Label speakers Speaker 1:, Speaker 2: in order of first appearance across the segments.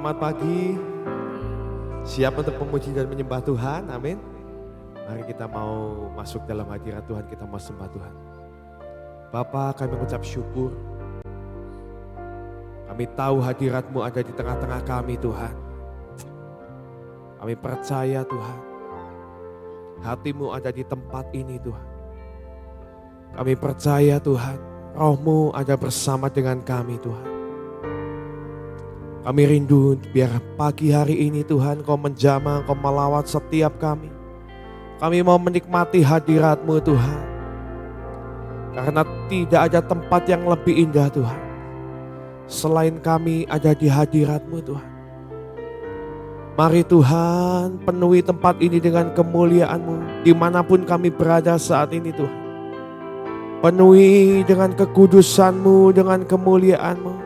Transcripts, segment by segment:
Speaker 1: Selamat pagi. Siap untuk memuji dan menyembah Tuhan, amin. Mari kita mau masuk dalam hadirat Tuhan, kita mau sembah Tuhan. Bapa, kami mengucap syukur. Kami tahu hadirat-Mu ada di tengah-tengah kami Tuhan. Kami percaya Tuhan, hati-Mu ada di tempat ini Tuhan. Kami percaya Tuhan, Roh-Mu ada bersama dengan kami Tuhan. Kami rindu biar pagi hari ini Tuhan Kau menjamah, Kau melawat setiap kami. Kami mau menikmati hadirat-Mu Tuhan. Karena tidak ada tempat yang lebih indah Tuhan. Selain kami ada di hadirat-Mu Tuhan. Mari Tuhan penuhi tempat ini dengan kemuliaan-Mu. Dimanapun kami berada saat ini Tuhan. Penuhi dengan kekudusan-Mu, dengan kemuliaan-Mu.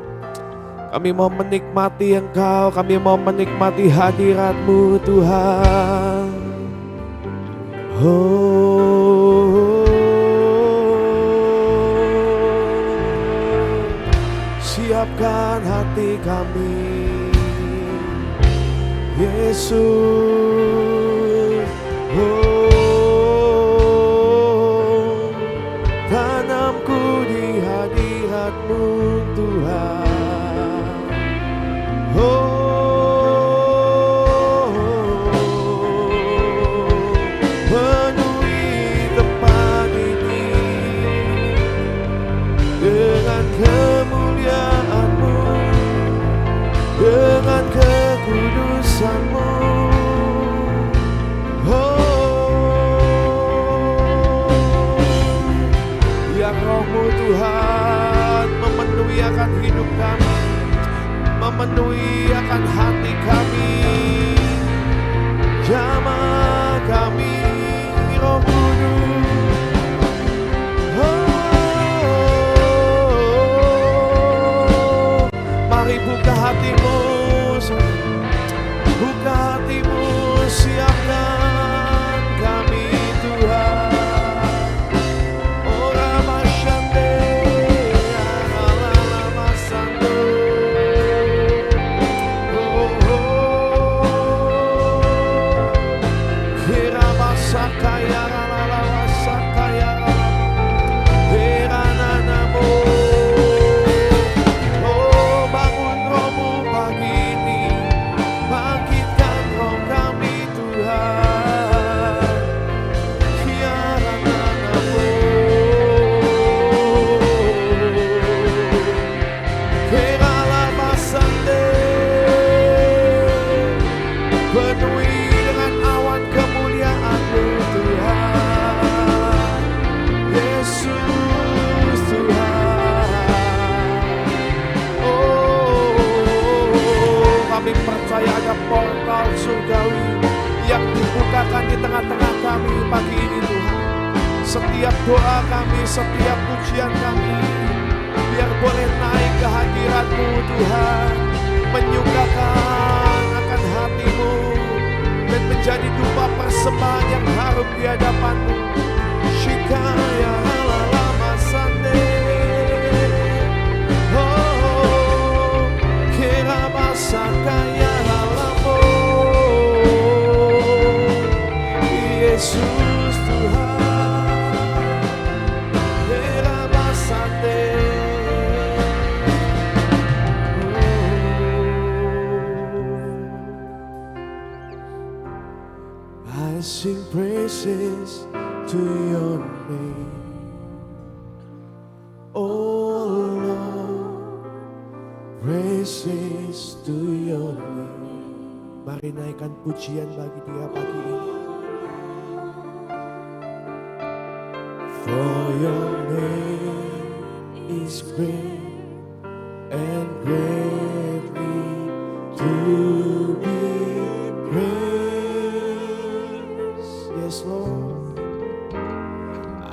Speaker 1: Kami mau menikmati Engkau, kami mau menikmati hadirat-Mu Tuhan. Siapkan hati kami, Yesus. Tanamku di hadirat-Mu Tuhan. Penuhi tempat ini dengan kemuliaan-Mu, dengan kekudusan-Mu. Biar Roh-Mu Tuhan memenuhi akan hidup kami, memenuhi akan hati kami. Jamah kami, Roh Kudus. Mari buka hatimu, buka hatimu, siapkan kami Tuhan. Portal surgawi yang dibukakan di tengah-tengah kami pagi ini Tuhan. Setiap doa kami, setiap pujian kami, biar boleh naik ke hadirat-Mu Tuhan, menyukakan akan hati-Mu dan menjadi dupa persembahan yang harum di hadapan-Mu. Shikaya lalama sande, oh kerabasakaya. Yesus Tuhan, Herabasate. I sing praises to your name, oh Lord, praises to your name. Mari naikkan pujian bagi Dia pagi ini. For your name is great and greatly to be praised. Yes, Lord.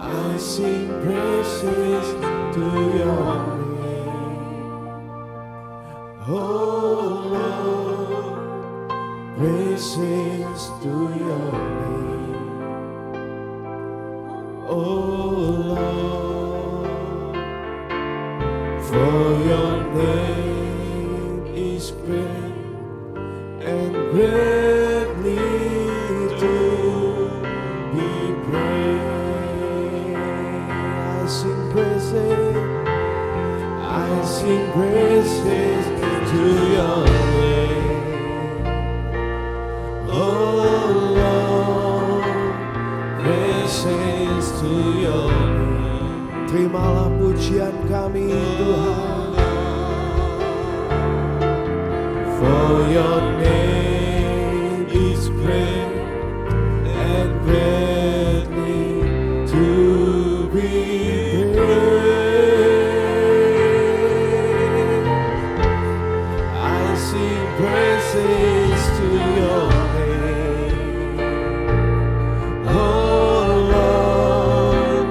Speaker 1: I sing praises to your name. Oh Lord, praises to your name. Oh Lord, for your name is great greatly to be praised. I sing praises, I sing praises to your name, oh Lord, praises to your name. Terimalah pujian kami Tuhan, for your name is great and greatly to be praised. I sing praises to your name, oh Lord,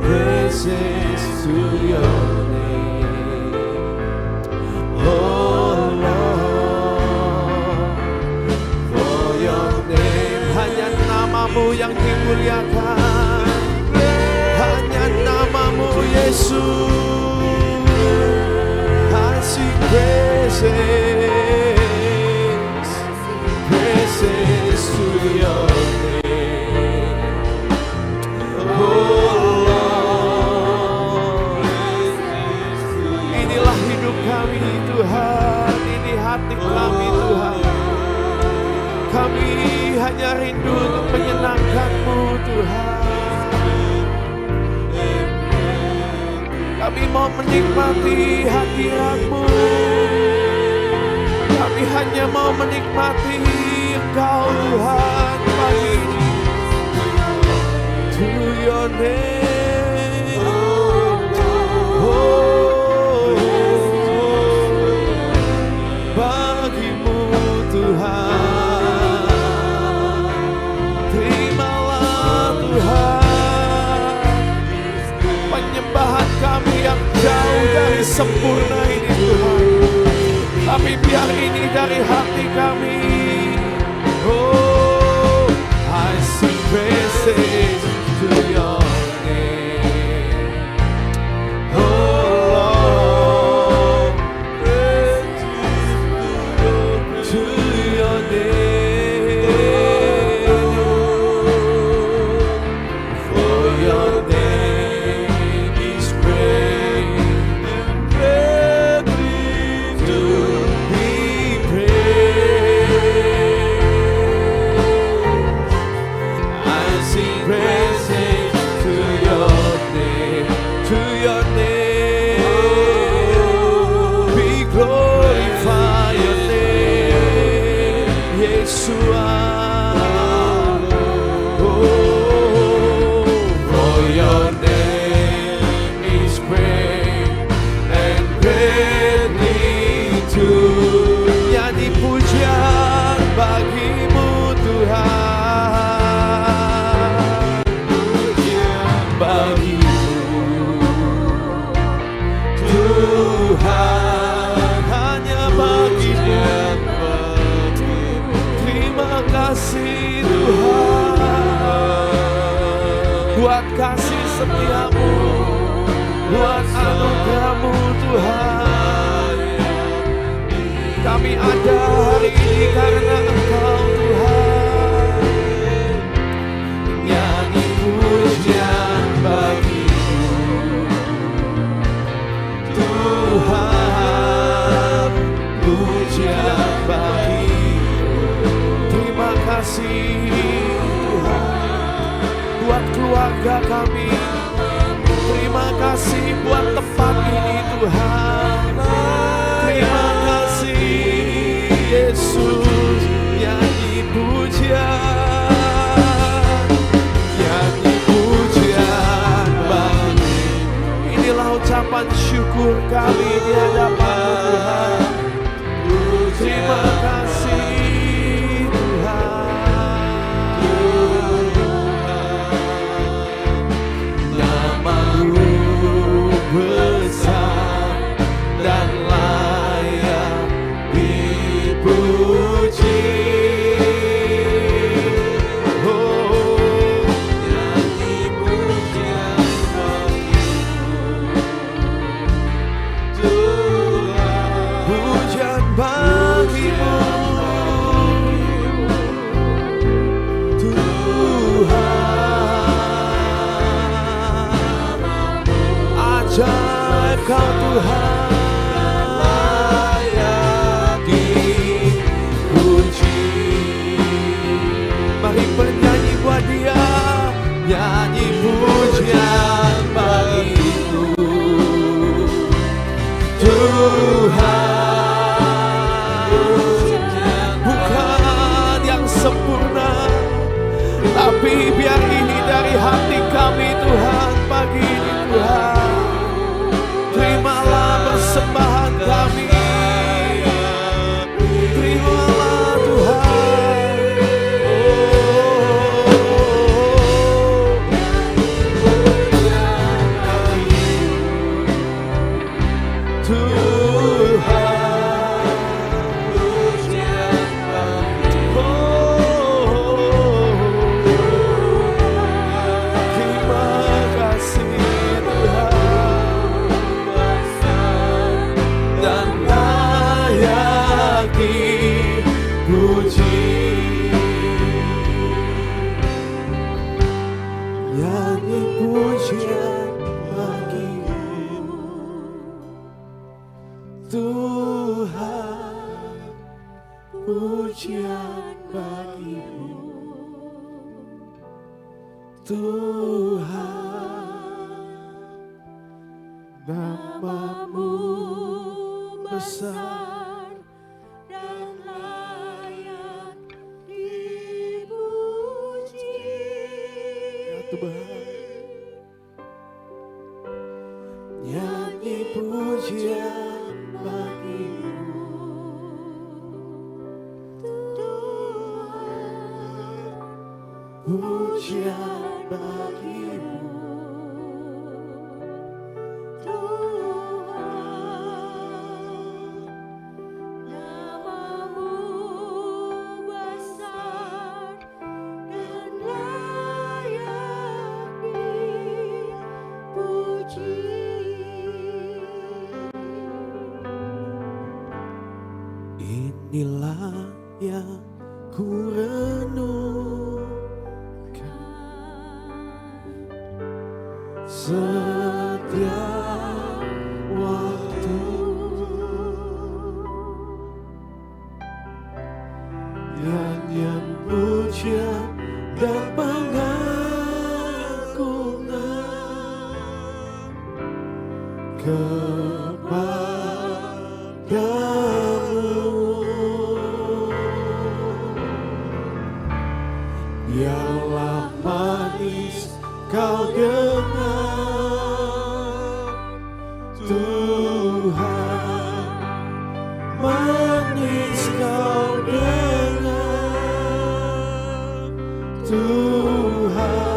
Speaker 1: praises to your name, oh Lord, for your name. Hanya namamu yang dimuliakan, hanya namamu Yesus. I sing praises, praises to your name, oh Lord. Inilah hidup kami Tuhan, ini hati kami Tuhan. Kami hanya rindu untuk menyenangkan-Mu Tuhan. Kami mau menikmati hadirat-Mu. Kami hanya mau menikmati Engkau Tuhan pagi ini. To your name, oh, bagimu Tuhan. Terimalah Tuhan penyembahan kami yang jauh dari sempurna ini Tuhan, tapi biar ini dari hati kami. Oh, I sing praises to your name, oh Lord, praises to your name, for your name is great and greatly to be praised. I sing praises to your name, to your name. We glorify your name, Yeshua. Oh, for your name is great and greatly to. Nyanyi pujian bagimu Tuhan, pujian bagimu Tuhan, hanya bagimu. Terima kasih Tuhan, buat kasih setiamu, buat anugerah-Mu Tuhan. Kami ada hari ini karena Engkau Tuhan. Nyanyi pujian bagimu Tuhan, pujian bagimu. Terima kasih Tuhan buat keluarga kami. Terima kasih buat tempat ini Tuhan. Terima kasih Yesus. Nyanyi pujian, nyanyi pujian bagimu. Inilah ucapan syukur kami di hadapan Tuhan. Terima kasih Tuhan. Nama-Mu besar dan layak dipuji. Oh, nyanyi pujian bagimu Tuhan, pujian bagimu ajaib Kau Tuhan, layak dipuji. Mari bernyanyi buat Dia, nyanyi pujian bagimu Tuhan. Bukan yang sempurna, tapi biar ini dari hati kami Tuhan. Pagi ini Tuhan, terimalah persembahan kami. Terimalah Tuhan. Pujian bagimu Tuhan, nama-Mu besar dan layak dipuji. Ya Tuhan, nyanyi pujian bagimu pujian bagimu Tuhan, nama-Mu besar dan layak dipuji. Inilah yang ku setiap waktu, nyanyian pujian dan pengagungan kepadamu. Biarlah manis Kau dengar Tuhan, manis Kau dengar Tuhan,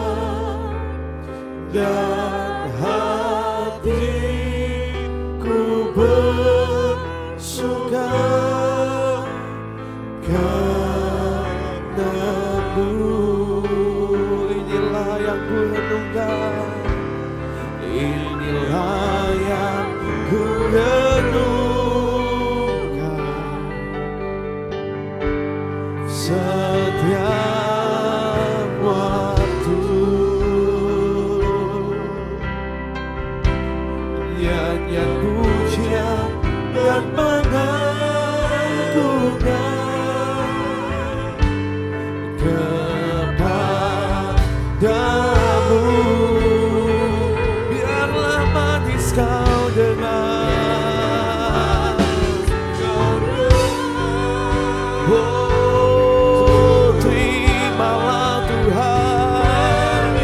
Speaker 1: dan hatiku bersuka karena-Mu. Inilah yang ku renungkan, inilah yang ku renungkan setiap waktu. Nyanyian pujian dan pengagungan kepadamu. Biarlah manis Kau dengar, oh terimalah Tuhan,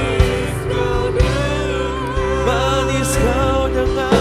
Speaker 1: manis Kau dengar,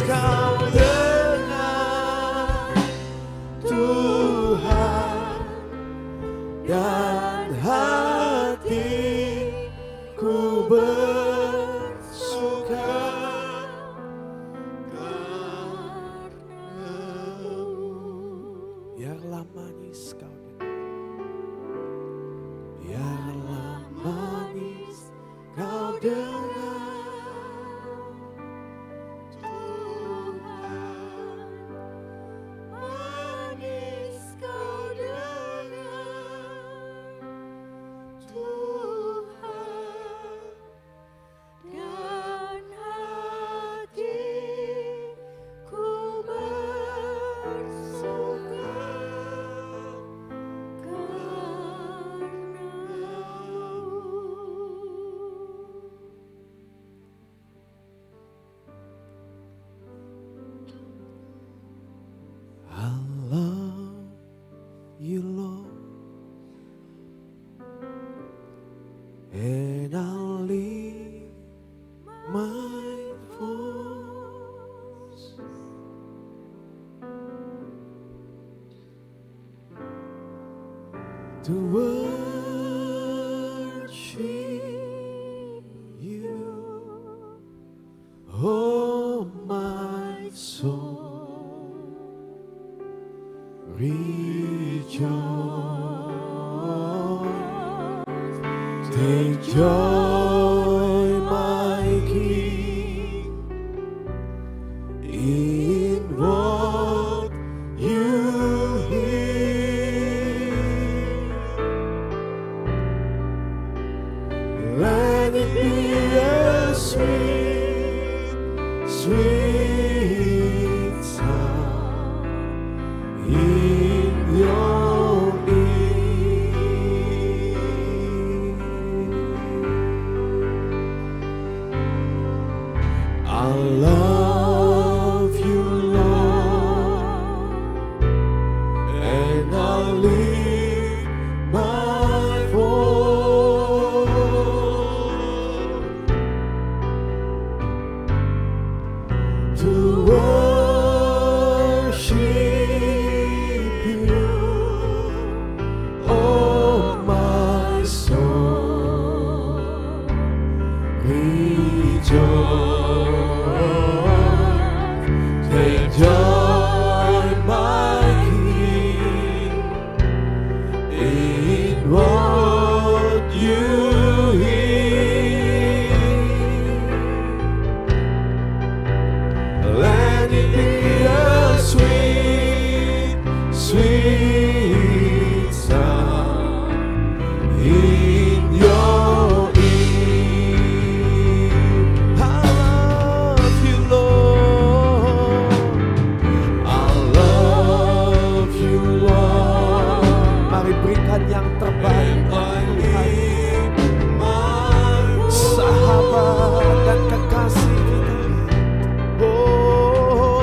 Speaker 1: Kau dengar Tuhan, dan hatiku bersuka karena-Mu. Biarlah manis Kau dengar, biarlah manis Kau dengar Tuhan, manis Kau dengar Tuhan, dan hatiku bersuka karena-Mu. I love you, Lord, and I'll lift my voice to worship you, oh my soul, rejoice, take joy, my King, in what you hear. Let it be a sweet, sweet sound in your ear. I love you, Lord, and I'll lift my voice to worship you, oh my soul, rejoice, take joy, my King, in what you hear. Let it be a sweet, sweet sound in your ear. I love you, Lord. I love you, Lord. Mari berikan yang terbaik buat Tuhan, sahabat dan kekasih kita. Oh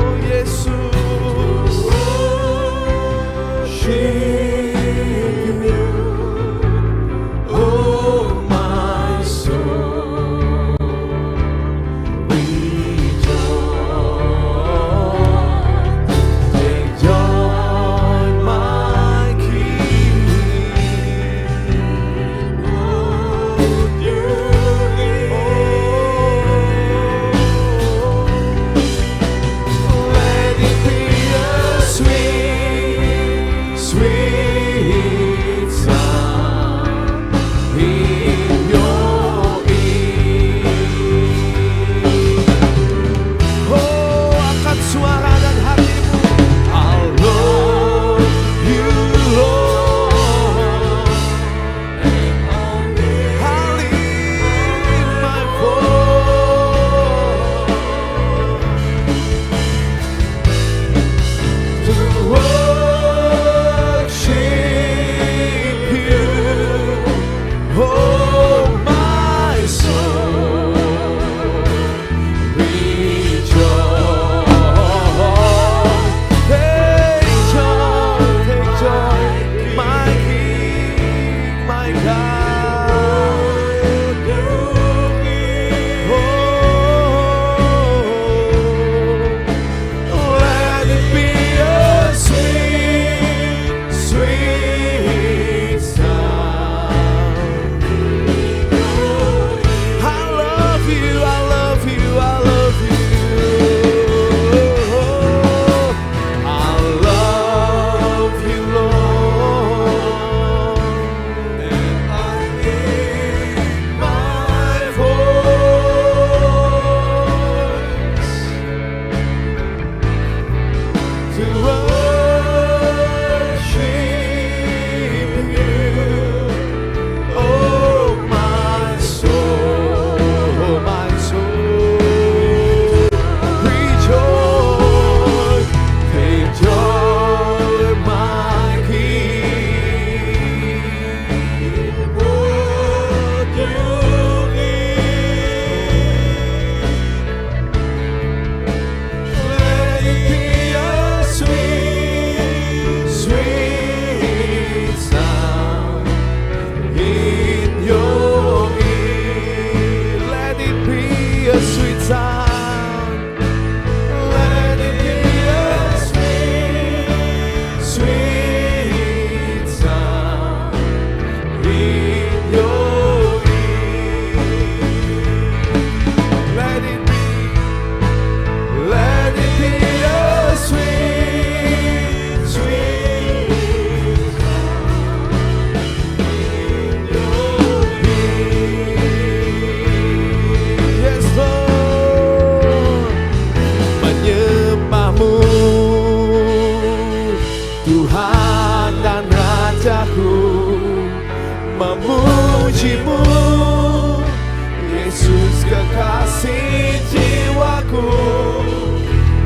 Speaker 1: kekasih jiwaku,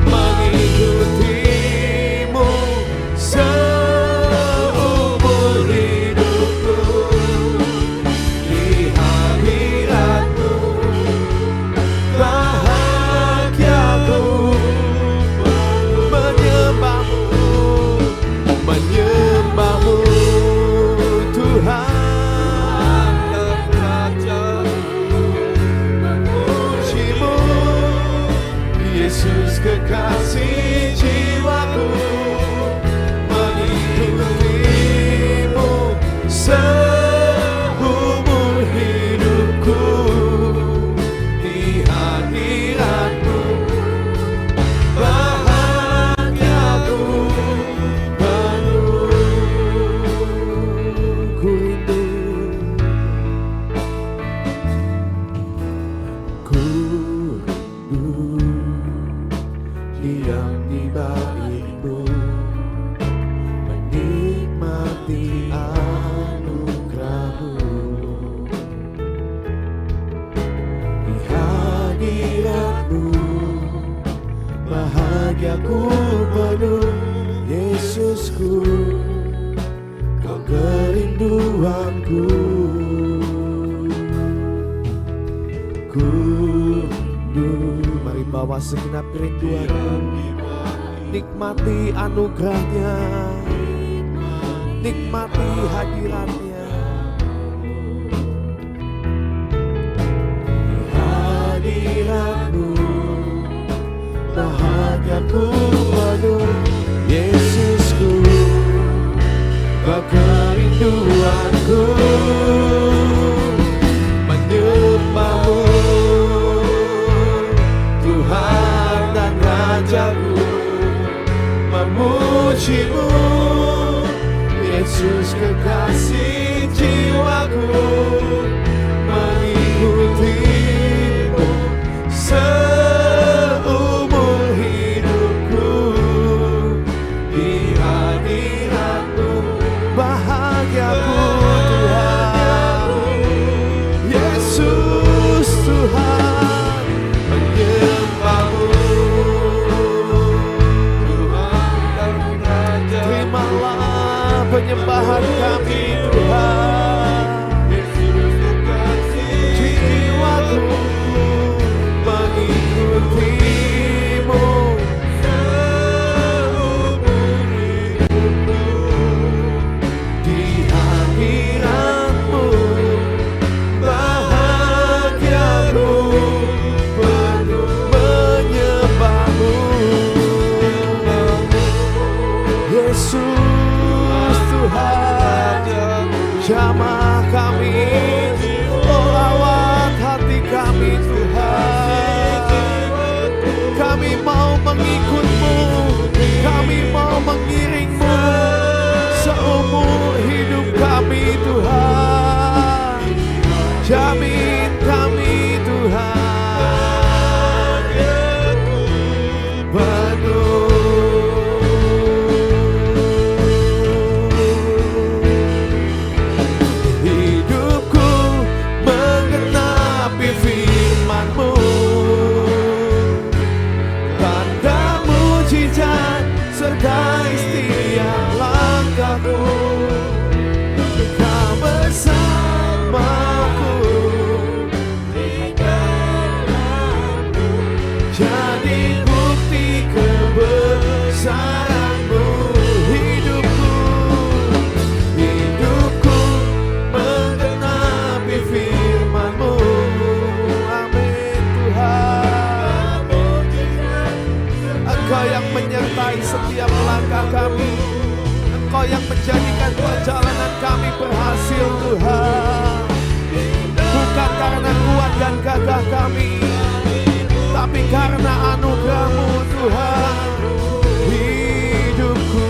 Speaker 1: mengikutimu seumur hidupku. Di hadiratmu bahagiaku, menyembahmu, menyembahmu Tuhan. Yesus kekasih jiwaku, mengikutimu seumur hidupku. Di hadiratmu bahagiaku penuh. Ku rindu, ku rindu diam di baitmu, menikmati anugerahmu. Di hadiratmu bahagiaku penuh. Yesusku, kau kerinduanku. Ku rindu, mari bawa segenap kerinduan, nikmati anugerahnya, nikmati hadiratnya. Di hadiratmu bahagiaku penuh. Yesusku, kau kerinduanku, menyembahmu Tuhan dan Rajaku, memujimu Yesus kekasih jiwaku, mengikutimu seumur hidupku. Di hadiratmu bahagiaku Tuhan. Yesus Tuhan, menyembahmu Tuhan dan Raja. Terimalah penyembahan kami Tuhan. Yesus kekasih jiwaku, mengikutimu seumur hidupku. Di hadiratmu bahagiaku penuh, menyembahmu Yesus Tuhan. Jamah kami, oh rawat hati kami Tuhan. Kami mau mengikut-Mu, kami mau mengiring-Mu seumur hidup kami Tuhan. Jamin kami Tuhan penuh. Hidupku menggenapi firman-Mu, tanda mujizat sertai setiap langkahku. Kau bersamaku di dalam-Mu, jadi bukti kebesaran-Mu. Hidupku menggenapi firman-Mu. Amin Tuhan. Engkau yang menyertai setiap langkah kami, Engkau yang menjadikan perjalanan kami berhasil Tuhan. Bukan karena kuat dan gagah kami, tapi karena anugerah-Mu Tuhan. Hidupku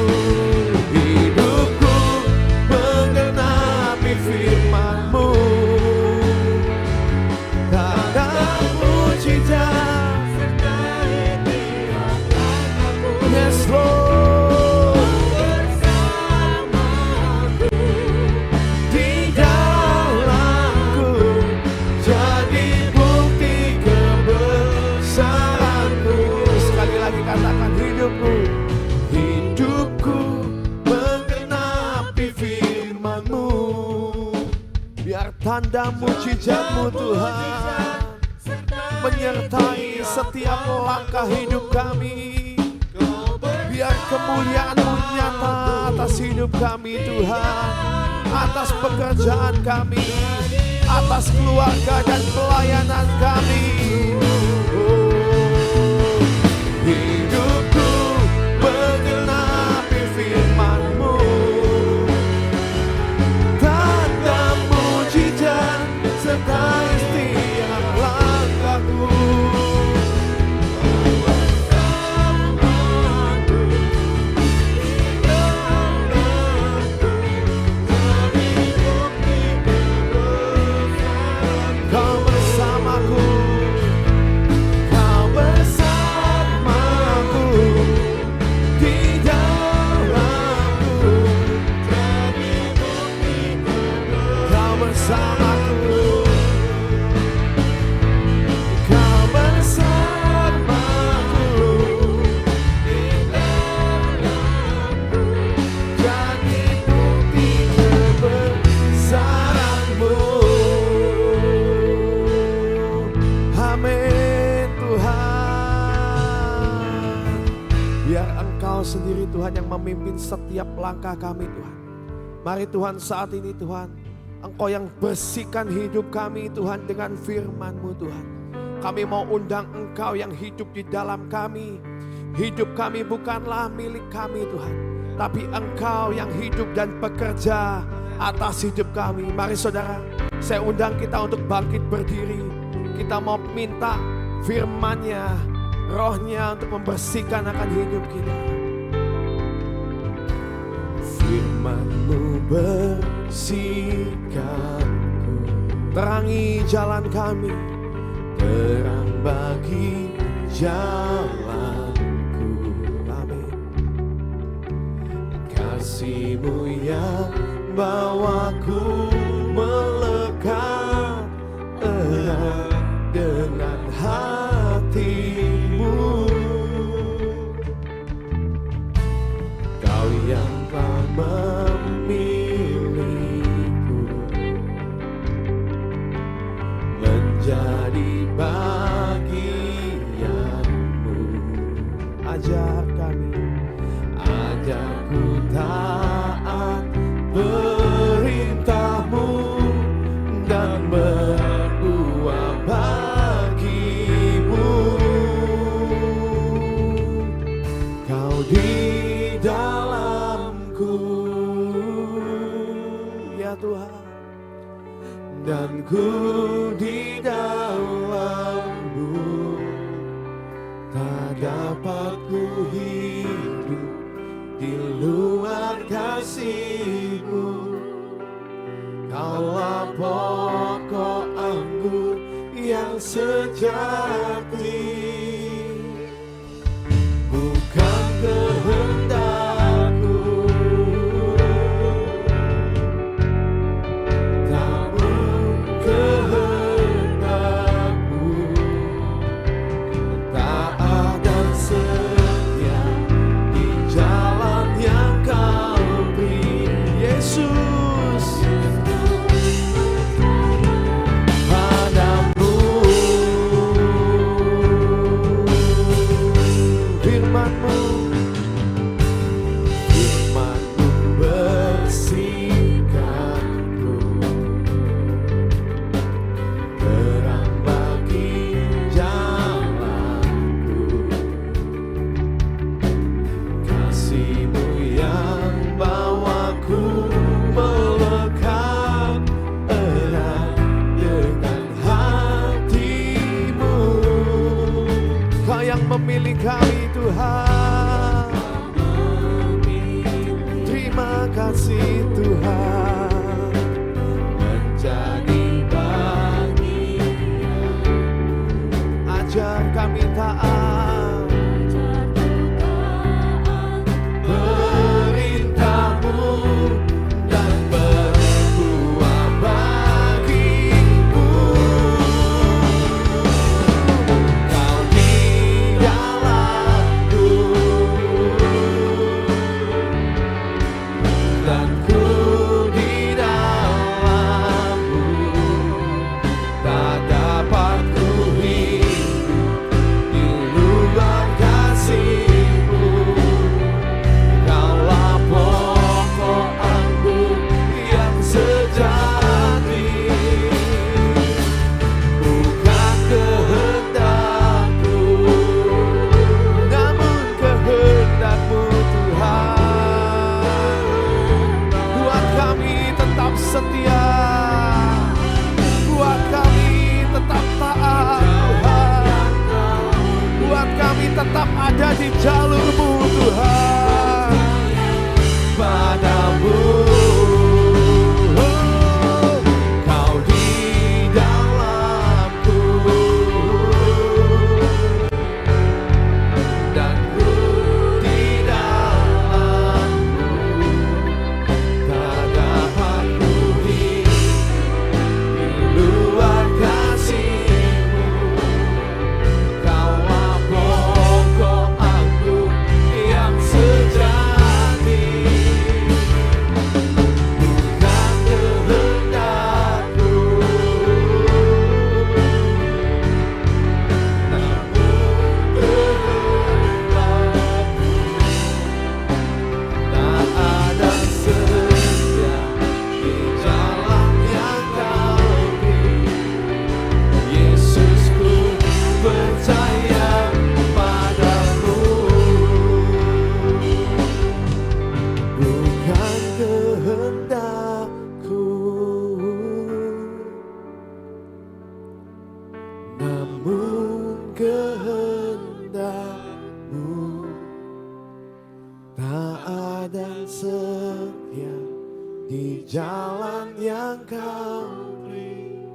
Speaker 1: menggenapi firman-Mu, tanda mujizat yes Lord, di dalamku, jadi bukti hidupku. Hidupku menggenapi firman-Mu. Biar tanda mujizat-Mu Tuhan menyertai setiap langkah hidup kami. Biar kemuliaan-Mu nyata atas hidup kami Tuhan, atas pekerjaan kami, atas keluarga dan pelayanan kami. Hidupku menggenapi firman-Mu. Tanda mujizat sertai setiap langkahku. Kau bersamaku, Kau bersamaku di dalamku. Kau bersamaku, Kau bersamaku di dalamku. Jadi bukti kebesaran-Mu. Amin Tuhan. Biar Engkau sendiri Tuhan yang memimpin setiap langkah kami Tuhan. Mari Tuhan saat ini Tuhan, Engkau yang bersihkan hidup kami Tuhan dengan firman-Mu Tuhan. Kami mau undang Engkau yang hidup di dalam kami. Hidup kami bukanlah milik kami Tuhan, tapi Engkau yang hidup dan bekerja atas hidup kami. Mari saudara, saya undang kita untuk bangkit berdiri. Kita mau minta firman-Nya, Roh-Nya untuk membersihkan akan hidup kita. Firman-Mu bersihkanku, terangi jalan kami, terang bagi jalanku. Amin. Kasih-Mu yang bawaku melekat erat dengan hati-Mu. Kau yang telah memilihku menjadi bagian-Mu. Ajar kami, ajarku taat perintah-Mu dan berbuat bagi-Mu. Kau di dalamku, ya Tuhan, dan ku di dalam-Mu. Tak dapat ku hidup di luar kasih-Mu. Kaulah pokok anggur yang sejati. Bukan kehendakku, namun kehendak-Mu. Taat dan setia di jalan yang Kau beri, Yesus. Padamu firman-Mu, firman-Mu bersihkanku, terang bagi jalanku. Kasih-Mu yang bawaku melekat erat dengan hati-Mu. Kau yang memilih kami Tuhan. Terima kasih Tuhan, menjadi bagian. Ajar kami taat perintah-Mu dan berbuat bagi-Mu. Kau di dalamku, di jalan yang Kau beri.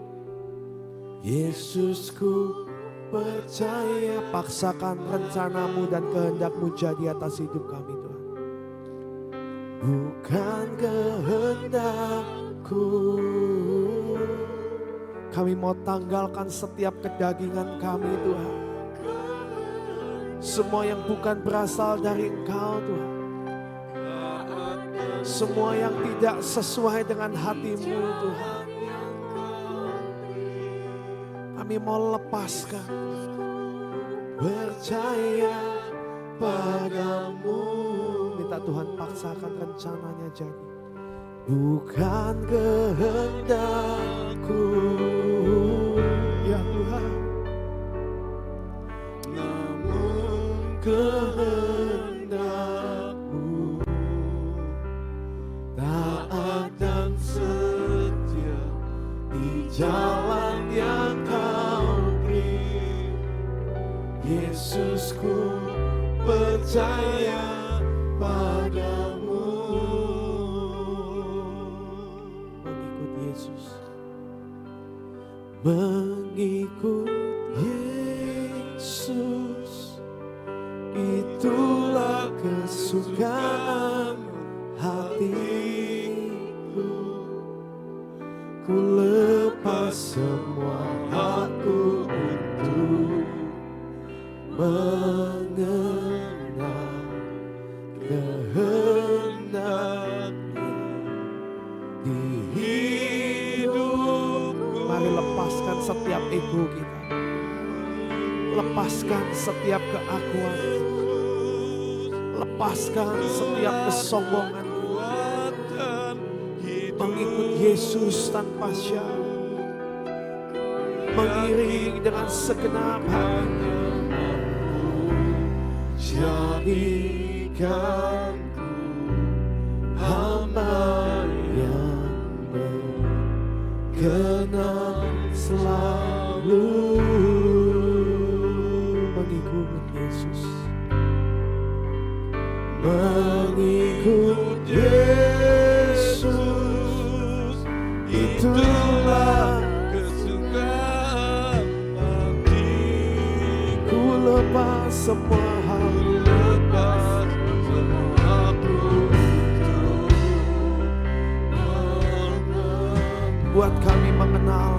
Speaker 1: Yesusku percaya, paksakan rencanamu dan kehendak-Mu jadi atas hidup kami Tuhan. Bukan kehendakku. Kami mau tanggalkan setiap kedagingan kami Tuhan. Semua yang bukan berasal dari Engkau Tuhan. Semua yang tidak sesuai dengan hati-Mu Tuhan. Kami mau lepaskan. Percaya padamu. Minta Tuhan paksakan rencananya jadi. Bukan kehendakku ya Tuhan, namun kehendak-Mu. Taat dan setia di jalan yang Kau beri. Yesusku percaya padamu. Mengikut Yesus, mengikut Yesus, itulah kesukaan hatiku. Ku lepas semua hakku untuk mengenal kehendak-Nya di hidupku. Mari lepaskan setiap ego kita, lepaskan setiap keakuan, lepaskan setiap kesombongan kita. Mengikut Yesus tanpa syarat, mengiring dengan segenap hati. Jadikanku hamba yang berkenan selalu. Mengikut Yesus, mengikut Yesus, itulah kesukaan hatiku. Lepas semua hal, lepas semua aku untuk buat kami mengenal,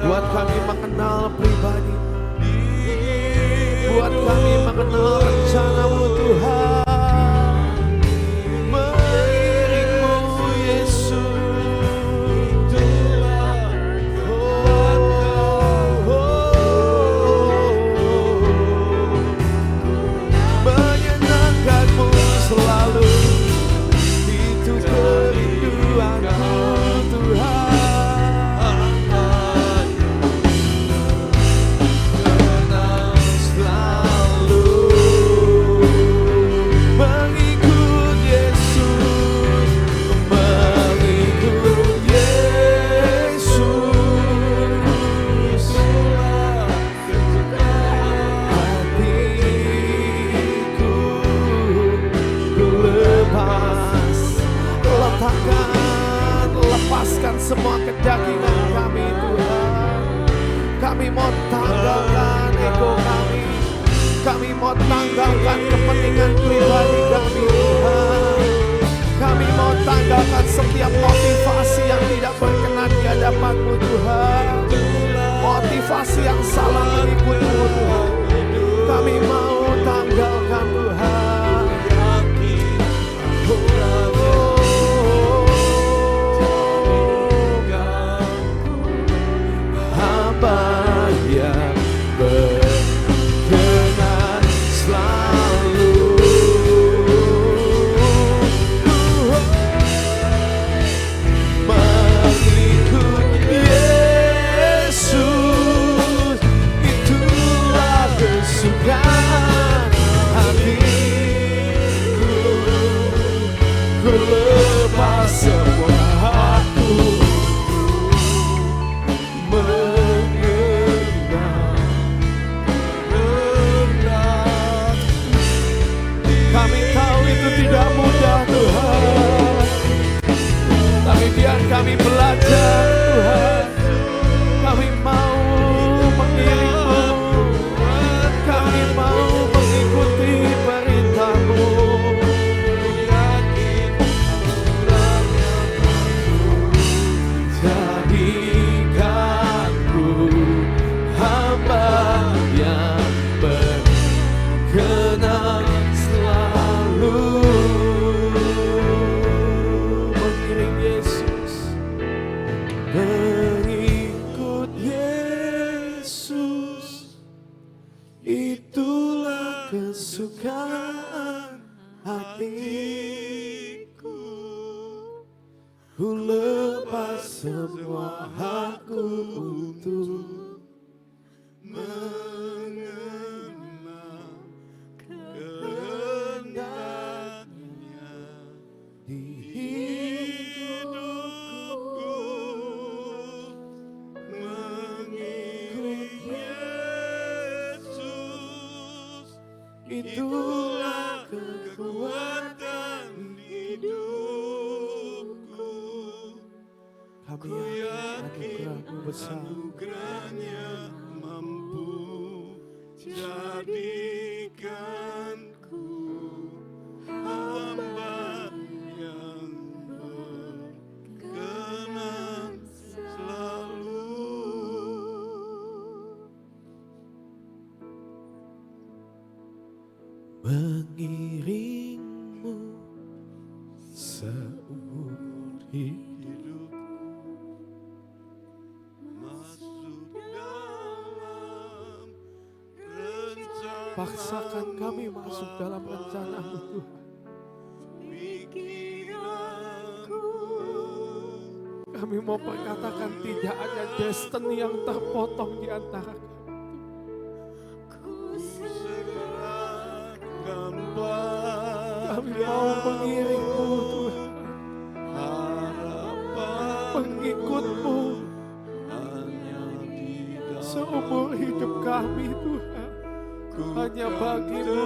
Speaker 1: buat kami mengenal pribadi, buat kami mengenal rencana-Mu Tuhan. Mengiring-Mu Yesus, menyenangkan-Mu selalu, itu kerinduanku Tuhan. Lepaskan semua kedagingan kami Tuhan. Kami mau tanggalkan ego kami. Kami mau tanggalkan kepentingan pribadi kami Tuhan. Kami mau tanggalkan setiap motivasi yang tidak berkenan di hadapan-Mu Tuhan. Motivasi yang salah mengikut-Mu Tuhan. Kami mau tanggalkan Tuhan. Yang berkenan selalu. Mengikut Yesus, itulah kesukaan hatiku. Ku lepas semua hakku. Kami tahu itu tidak mudah Tuhan. biar kami belajar Tuhan. Kami mau mengiringmu, kami mau mengikuti perintah-Mu. Jadikanku hamba yang berkenan selalu mengiring Yesus, mengikut Yesus. Itulah kesukaan hatiku. Ku lepas semua hakku untuk mengenal kehendaknya di hidupku. Mengikut Yesus, itulah kekuatan hidupku. Kami yakin anugerah-Nya mampu jadikanku hamba yang berkenan selalu. Mengiringmu seumur hidup. Paksakan kami masuk dalam rencana-Mu Tuhan. Kami mau perkatakan tidak ada destiny yang terpotong di antara kami. Kami mau mengiring-Mu Tuhan, mengikut-Mu seumur hidup kami Tuhan. Hanya bagi-Mu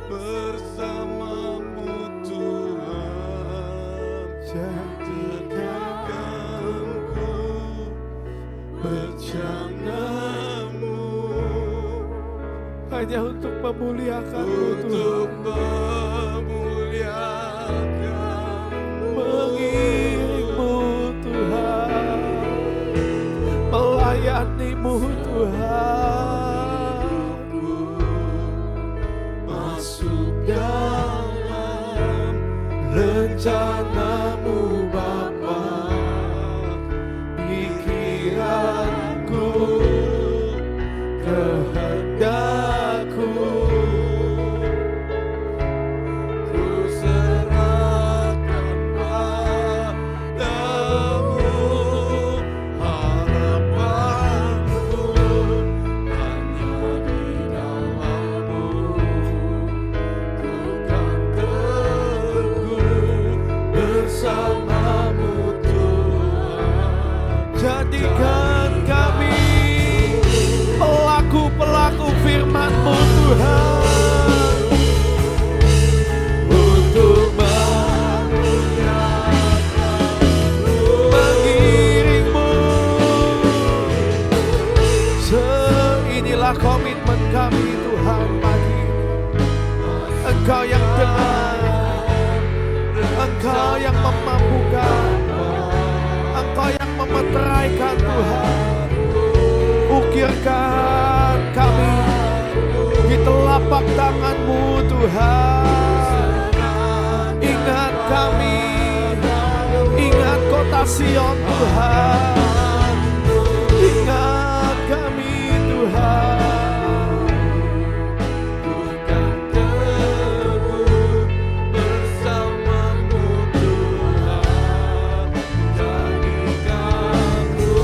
Speaker 1: bersama-Mu Tuhan. Jadikanku bencana-Mu hanya untuk memuliakan-Mu Tuhan. Mengiring-Mu Tuhan, melayani-Mu Tuhan. Masuk dalam rencana-Mu Bapa, pikiranku, kehendakku, ku serahkan padamu. Harapanku hanya di dalam-Mu, ku kan teguh bersama-Mu Tuhan. Jadikan kami pelaku-pelaku firman-Mu Tuhan, untuk mengiring-Mu. Inilah komitmen kami Tuhan pagi ini. Engkau yang benar, Engkau yang memampukan, Engkau yang memeteraikan Tuhan. Ukirkan kami di telapak tangan-Mu Tuhan. Ingat kami, ingat kota Sion Tuhan. Ingat kami Tuhan. Bukan teguh bersama-Mu Tuhan. Jadikanku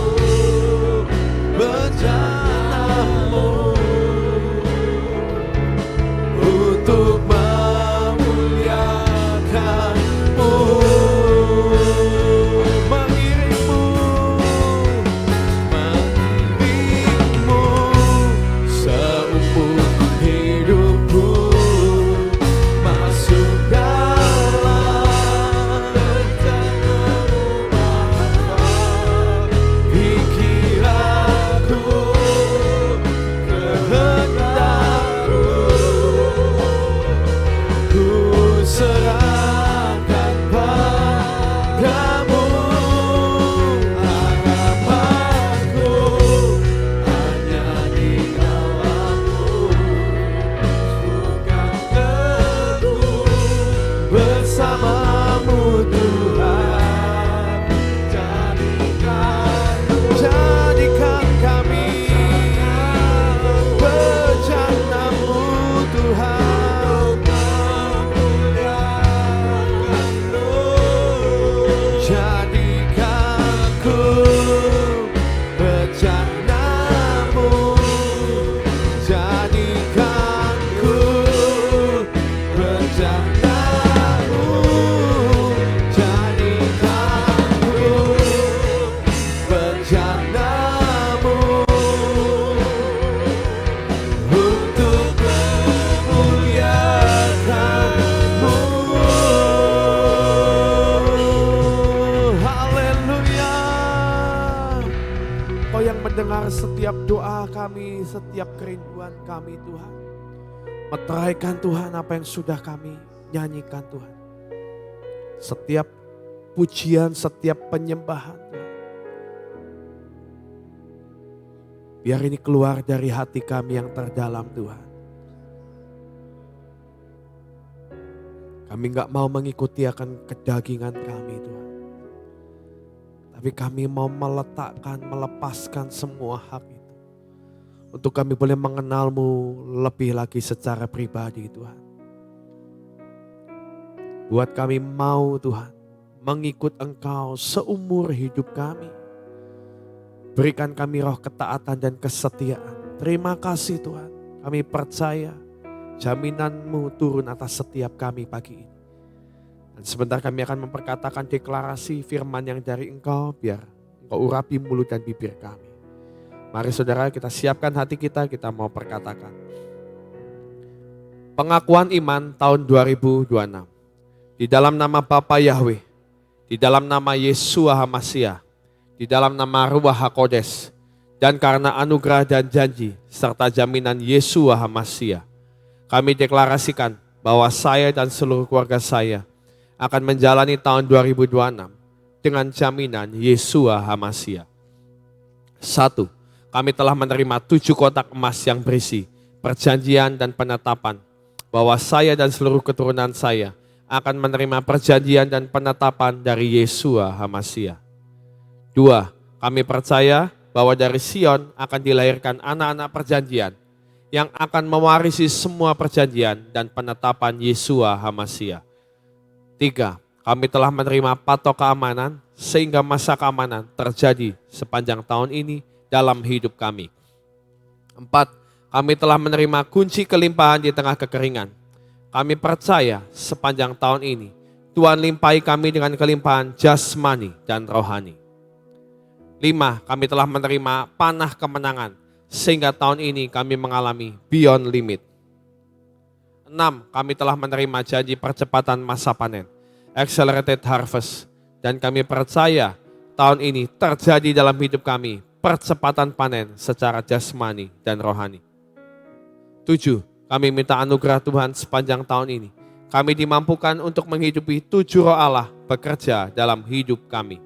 Speaker 1: bencana-Mu untuk memuliakan-Mu. Mengiring-Mu doa kami, setiap kerinduan kami Tuhan. Meteraikan Tuhan apa yang sudah kami nyanyikan Tuhan. Setiap pujian, setiap penyembahan Tuhan. Biar ini keluar dari hati kami yang terdalam Tuhan. Kami gak mau mengikuti akan kedagingan kami Tuhan. Tapi kami mau meletakkan, melepaskan semua hak itu. Untuk kami boleh mengenal-Mu lebih lagi secara pribadi Tuhan. Buat kami mau Tuhan mengikut Engkau seumur hidup kami. Berikan kami roh ketaatan dan kesetiaan. Terima kasih Tuhan. Kami percaya jaminan-Mu turun atas setiap kami pagi ini. Dan sebentar kami akan memperkatakan deklarasi firman yang dari Engkau. Biar Engkau urapi mulut dan bibir kami. Mari saudara kita siapkan hati kita mau perkatakan. Pengakuan iman tahun 2026. Di dalam nama Bapa Yahweh, di dalam nama Yeshua HaMashiach, di dalam nama Ruach HaKodes, dan karena anugerah dan janji serta jaminan Yeshua HaMashiach, kami deklarasikan bahwa saya dan seluruh keluarga saya akan menjalani tahun 2026 dengan jaminan Yeshua HaMashiach. 1. Kami telah menerima 7 kotak emas yang berisi perjanjian dan penetapan bahwa saya dan seluruh keturunan saya akan menerima perjanjian dan penetapan dari Yeshua HaMashiach. 2. Kami percaya bahwa dari Sion akan dilahirkan anak-anak perjanjian yang akan mewarisi semua perjanjian dan penetapan Yeshua HaMashiach. 3. Kami telah menerima patok keamanan sehingga masa keamanan terjadi sepanjang tahun ini dalam hidup kami. 4. Kami telah menerima kunci kelimpahan di tengah kekeringan. Kami percaya sepanjang tahun ini Tuhan limpahi kami dengan kelimpahan jasmani dan rohani. 5. Kami telah menerima panah kemenangan sehingga tahun ini kami mengalami beyond limit. 6. Kami telah menerima janji percepatan masa panen, accelerated harvest, dan kami percaya tahun ini terjadi dalam hidup kami percepatan panen secara jasmani dan rohani. 7. Kami minta anugerah Tuhan sepanjang tahun ini. Kami dimampukan untuk menghidupi 7 roh Allah bekerja dalam hidup kami.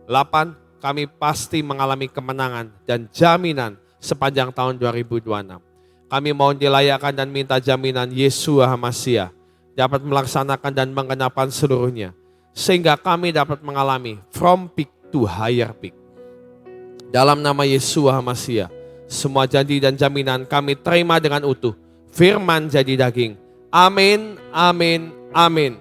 Speaker 1: 8. Kami pasti mengalami kemenangan dan jaminan sepanjang tahun 2026. Kami mohon dilayakkan dan minta jaminan Yeshua HaMashiach dapat melaksanakan dan menggenapkan seluruhnya. Sehingga kami dapat mengalami from peak to higher peak. Dalam nama Yeshua HaMashiach, semua janji dan jaminan kami terima dengan utuh. Firman jadi daging. Amin, amin, amin.